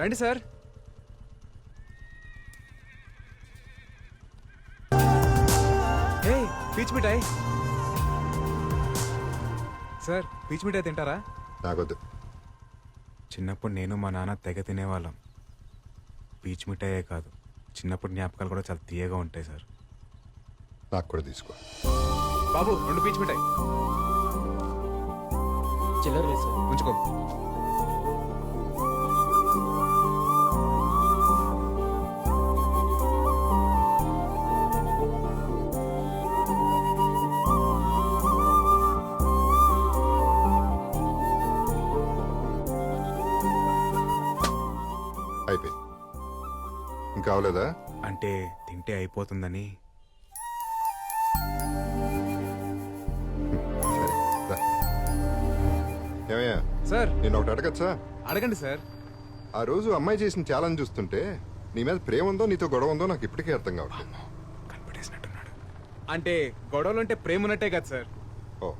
రండి sir. Peach మిఠాయి sir. Peach మిఠాయి తింటారా? నాకొద్దు. చిన్నప్పుడు నేను మా నాన్న తెగ తినేవాళ్ళం. పీచ్ మిఠాయే కాదు, చిన్నప్పుడు జ్ఞాపకాలు కూడా చాలా తీయగా ఉంటాయి సార్. నాకు కూడా తీసుకో బాబు. 2 పీచ్ మిఠాయి చిల్లర లేదు సార్. ఉంచుకో. అయిపోయింది. ఇంకా అవలేదా? అంటే తింటే అయిపోతుందని. సరే రా. ఏమయ్యా సార్. నేను ఒకటి అడగచ్చా? అడగండి సార్. ఆ రోజు అమ్మాయి చేసిన ఛాలెంజ్ చూస్తుంటే నీ మీద ప్రేమ ఉందో నీతో గొడవ ఉందో నాకు ఇప్పటికీ అర్థం కావట్లేదు. కనిపెట్టేసినట్టున్నాడు. అంటే గొడవలు అంటే ప్రేమ ఉన్నట్టే కదా సార్. ఓ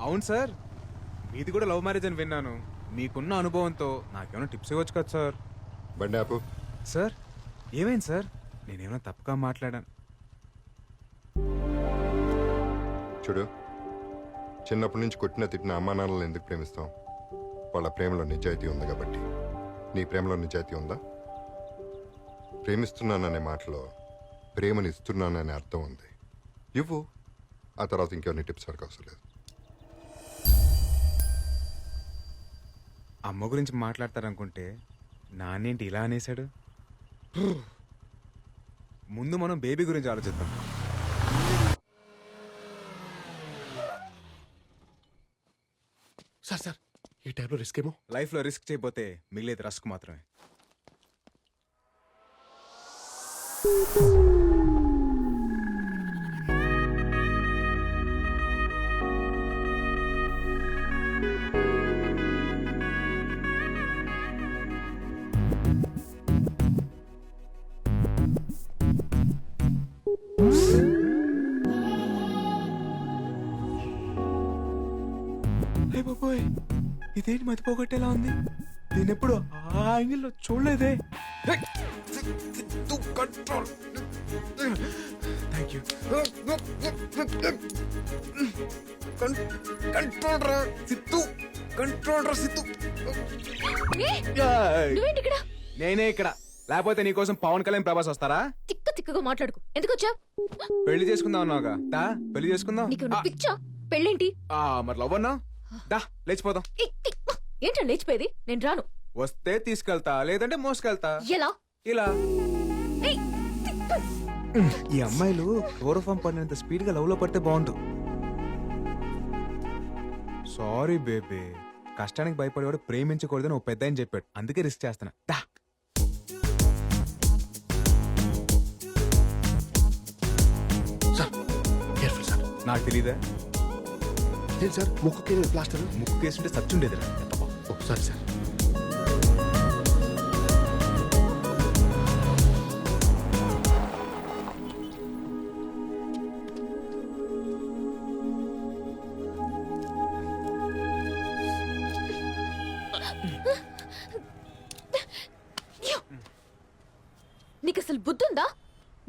అవును సార్. మీది కూడా లవ్ మ్యారేజ్ అని విన్నాను. మీకున్న అనుభవంతో నాకేమైనా టిప్స్ ఇవ్వచ్చు కదా సార్. బండి ఆపు. సార్ ఏమైంది సార్? నేనేమైనా తప్పుగా మాట్లాడాను? చూడు, చిన్నప్పటి నుంచి కొట్టిన తిట్టిన అమ్మా నాన్నలను ఎందుకు ప్రేమిస్తాం? వాళ్ళ ప్రేమలో నిజాయితీ ఉంది కాబట్టి. నీ ప్రేమలో నిజాయితీ ఉందా? ప్రేమిస్తున్నాననే మాటలో ప్రేమని ఇస్తున్నాననే అర్థం ఉంది. ఇవ్వు. ఆ తర్వాత ఇంకెవరిని టిప్స్ వరకు అవసరం లేదు. అమ్మ గురించి మాట్లాడతారనుకుంటే నాన్నేంటి ఇలా అనేశాడు? ముందు మనం బేబీ గురించి ఆలోచిద్దాం. సార్ సార్, ఈ టైంలో రిస్క్ ఏమో. లైఫ్లో రిస్క్ చేయకపోతే మిగిలేది రస్క్ మాత్రమే. బాబోయ్, ఇదేంటి మతిపోగొట్టేలా ఉంది? దీని ఎప్పుడు ఆ యాంగిల్లో చూడలేదే. కంట్రోల్. Thank you. కంట్రోల్ రా సిత్తు. కంట్రోల్ రా సిత్తు. నేనే ఇక్కడ, లేకపోతే నీకోసం పవన్ కళ్యాణ్ ప్రభాస్ వస్తారా? తిక్కగా మాట్లాడుకు. ఎందుకు వచ్చావు? పెళ్లి చేసుకుందాం అన్నావుగా, దా పెళ్లి చేసుకుందాం. పిచ్చా? పెళ్ళేంటి? మరి లవ్ అన్నా? దా లేచిపోదాం. ఏంటో లేచిపోయేది? నేను రాను. వస్తే తీసుకెళ్తా, లేదంటే మోసుకెళ్తా. ఎలా? ఇలా. ఈ అమ్మాయిలు క్లోరోఫామ్ పడినంత స్పీడ్ గా లవ్ లో పడితే బాగుండు. సారీ బేబీ, కష్టానికి భయపడేవాడు ప్రేమించకూడదని ఓ పెద్ద ఆయన చెప్పాడు, అందుకే రిస్క్ చేస్తున్నా. దా. నాకు తెలీదా? సార్ ముక్కుకి ప్లాస్టర్. ముక్కు కేసుంటే సచ్చుండేదిరా. ఒకసారి సార్. నీకు అసలు బుద్ధుందా?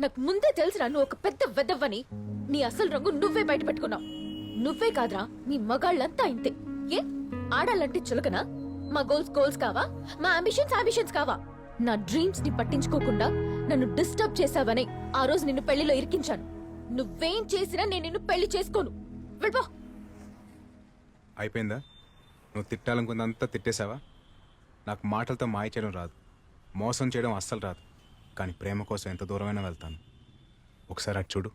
నాకు ముందే తెలుసురా నువ్వు ఒక పెద్ద వెదవ్వని. నీ అసలు రంగు నువ్వే బయట పెట్టుకున్నావు. నువ్వే కాదురా, మీ మగాళ్ళంతా ఇంతే. ఏ ఆడాలంటే చులకనా? మా గోల్స్ కావా? మా అంబిషన్స్ కావా? నా డ్రీమ్స్ ని పట్టించుకోకుండా నన్ను డిస్టర్బ్ చేసావనే ఆ రోజు నిన్ను పెళ్లిలో ఇరికించాను. నువ్వేం చేసినా నేను నిన్ను పెళ్లి చేసుకోను. వెళ్ళిపో. అయిపోయిందా? నువ్వు తిట్టాలనుకున్నంతా తిట్టేశావా? నాకు మాటలతో మాయ చేయడం రాదు, మోసం చేయడం అస్సలు రాదు. కానీ ప్రేమ కోసం ఎంత దూరమైనా వెళ్తాను. ఒకసారి అటు చూడు.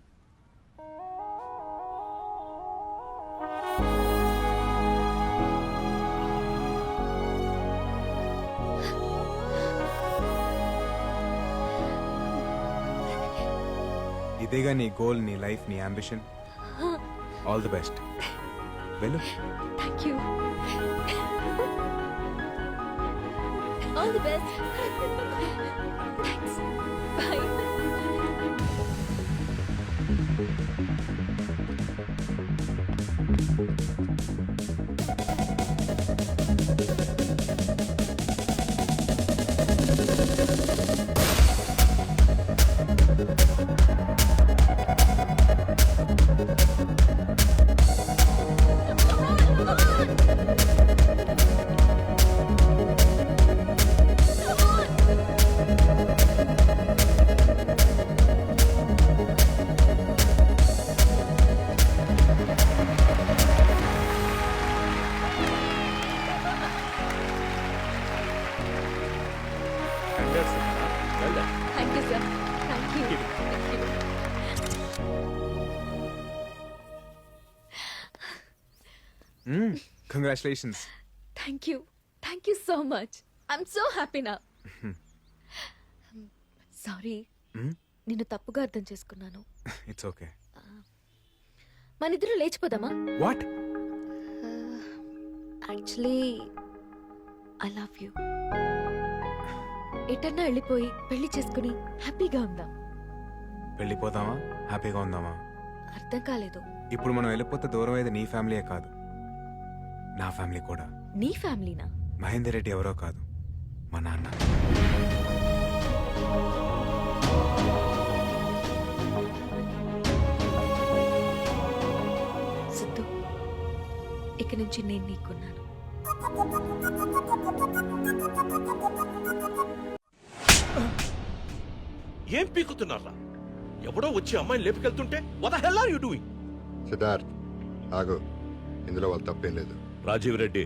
ఇదేగా నీ గోల్, నీ లైఫ్, నీ అంబిషన్. All the best. వెళ్ళు. Thank you. All the best. Thanks. Bye. Thank you sir. Thank you. Congratulations. Thank you. Thank you so much. I'm so happy నా. సారీ, నిన్ను తప్పుగా అర్థం చేసుకున్నాను. It's okay. మనిద్దరం లేచిపోదామా? What? Actually I love you. ఎటన్నా వెళ్ళిపోయి పెళ్లి చేసుకుని హ్యాపీగా ఉందాం. వెళ్ళిపోదామా? హ్యాపీగా ఉందామా? అర్థం కాలేదు. ఇప్పుడు మనం వెళ్ళిపోతే దూరం అయ్యేది నీ ఫ్యామిలీయే కాదు, నా ఫ్యామిలీ కూడా. నీ ఫ్యామిలీనా? మహేందర్ రెడ్డి ఎవరో కాదు, మా నాన్న. సిద్ధు, ఇక నుంచి నేను నీకున్నాను. ఏం పీకుతున్నారా? ఎవడో వచ్చి అమ్మాయిని లేపుకెళ్తుంటే what the hell are you doing? Siddharth ఆగు, ఇందులో వాళ్ళ తప్పేం లేదు. రాజీవ్ రెడ్డి,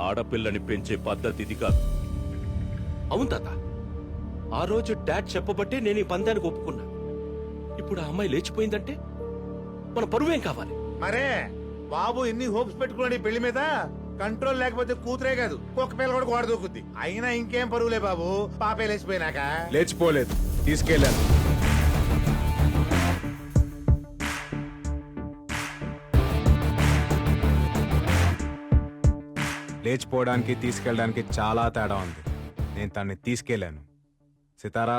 ఆడపిల్లని పెంచే పద్ధతి ఇది కాదు. అవును తాత, ఆ రోజు డాడ్ చెప్పబట్టే నేను ఈ పందానికి ఒప్పుకున్నా. ఇప్పుడు ఆ అమ్మాయి లేచిపోయిందంటే మన పరువేం కావాలి? మరే బాబు ఎన్ని హోప్స్ పెట్టుకున్నాడు ఈ పెళ్లి మీద. కంట్రోల్ లేకపోతే కూతురే కాదు కుక్క పిల్ల కూడా గోడ దూకుద్ది. అయినా ఇంకేం పరువులే బాబు, పాపే లేచిపోయినాక. లేచిపోలేదు, తీసుకెళ్ళాను. లేచిపోవడానికి తీసుకెళ్ళడానికి చాలా తేడా ఉంది. నేను తన్ని తీసుకెళ్ళాను. సితారా,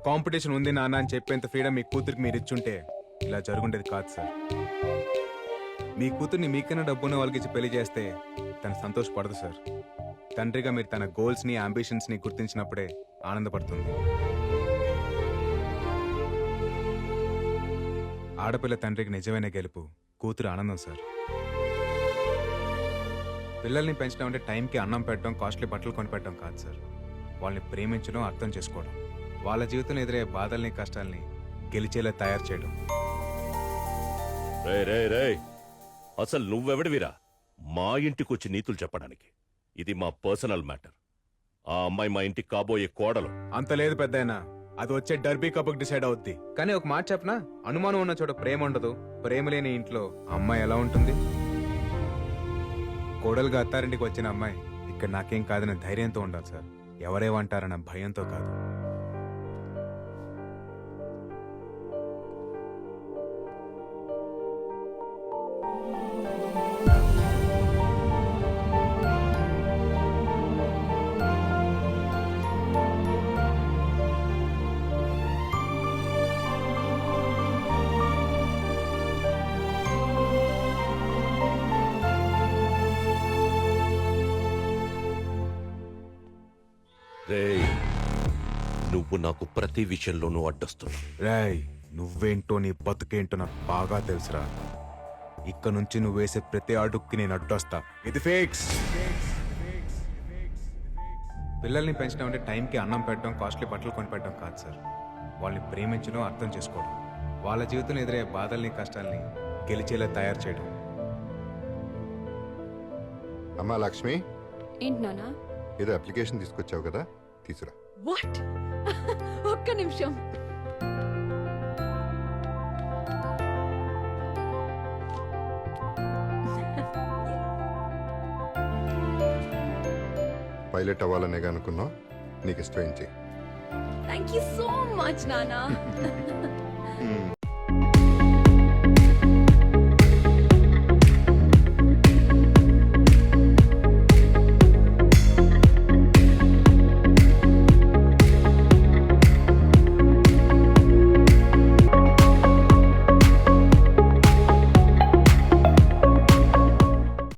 కాంపిటీషన్ ఉంది నాన్న అని చెప్పేంత ఫ్రీడమ్ మీ కూతురికి మీరు ఇచ్చుంటే ఇలా జరుగుండేది కాదు సార్. మీ కూతుర్ని మీకైనా డబ్బున్న వాళ్ళకి ఇచ్చి పెళ్లి చేస్తే తను సంతోషపడదు సార్. తండ్రిగా మీరు తన గోల్స్ని అంబిషన్స్ని గుర్తించినప్పుడే ఆనందపడుతుంది. ఆడపిల్ల తండ్రికి నిజమైన గెలుపు కూతురు ఆనందం సార్. పిల్లల్ని పెంచడం అంటే టైంకి అన్నం పెట్టడం, కాస్ట్లీ బట్టలు కొనిపెట్టడం కాదు సార్. వాళ్ళని ప్రేమించడం, అర్థం చేసుకోవడం, వాళ్ళ జీవితంలో ఎదురయ్యే బాధల్ని కష్టాల్ని గెలిచేలా తయారు చేయడం. రేయ్ రేయ్ రేయ్, అసలు నువ్వెవడివిరా మా ఇంటికొచ్చి నీతులు చెప్పడానికి? ఇది మా పర్సనల్ మ్యాటర్. ఆ అమ్మాయి మా ఇంటికి కాబోయే కోడలు. అంత లేదు పెద్దయినా, అది వచ్చే డర్బీ కప్కి డిసైడ్ అవుద్ది. కానీ ఒక మాట చెప్పనా, అనుమానం ఉన్న చోట ప్రేమ ఉండదు. ప్రేమ లేని ఇంట్లో అమ్మాయి ఎలా ఉంటుంది? కోడలుగా అత్తారింటికి వచ్చిన అమ్మాయి ఇక్కడ నాకేం కాదనే ధైర్యంతో ఉండాలి సార్, ఎవరేమంటారన్న భయంతో కాదు. రేయ్, నువ్వు నాకు ప్రతి విషయంలోనూ అడ్డొస్తున్నావు. రేయ్, నువ్వేంటో నీ బతుకేంటో నాకు బాగా తెలుసురా. ఇక్కడ నుంచి నువ్వు వేసే ప్రతి అడుక్కి నేను అడ్డొస్తా. ఇది ఫిక్స్. పిల్లల్ని పెంచడం అంటే టైంకి అన్నం పెట్టడం, కాస్ట్లీ బట్టలు కొనిపెట్టడం కాదు సార్. వాళ్ళని ప్రేమించడం, అర్థం చేసుకోవడం, వాళ్ళ జీవితంలో ఎదురయ్యే బాధల్ని కష్టాల్ని గెలిచేలా తయారు చేయడం. అమ్మా లక్ష్మి, ఏంటి నానా? ఏదో అప్లికేషన్ తీసుకొచ్చావు కదా, తీసురా. వాట్? ఒక్క నిమిషం. పైలట్ అవ్వాలనేగా అనుకున్నావు, నీకు ఇష్టం చేయి. థ్యాంక్ యూ సో మచ్ నానా.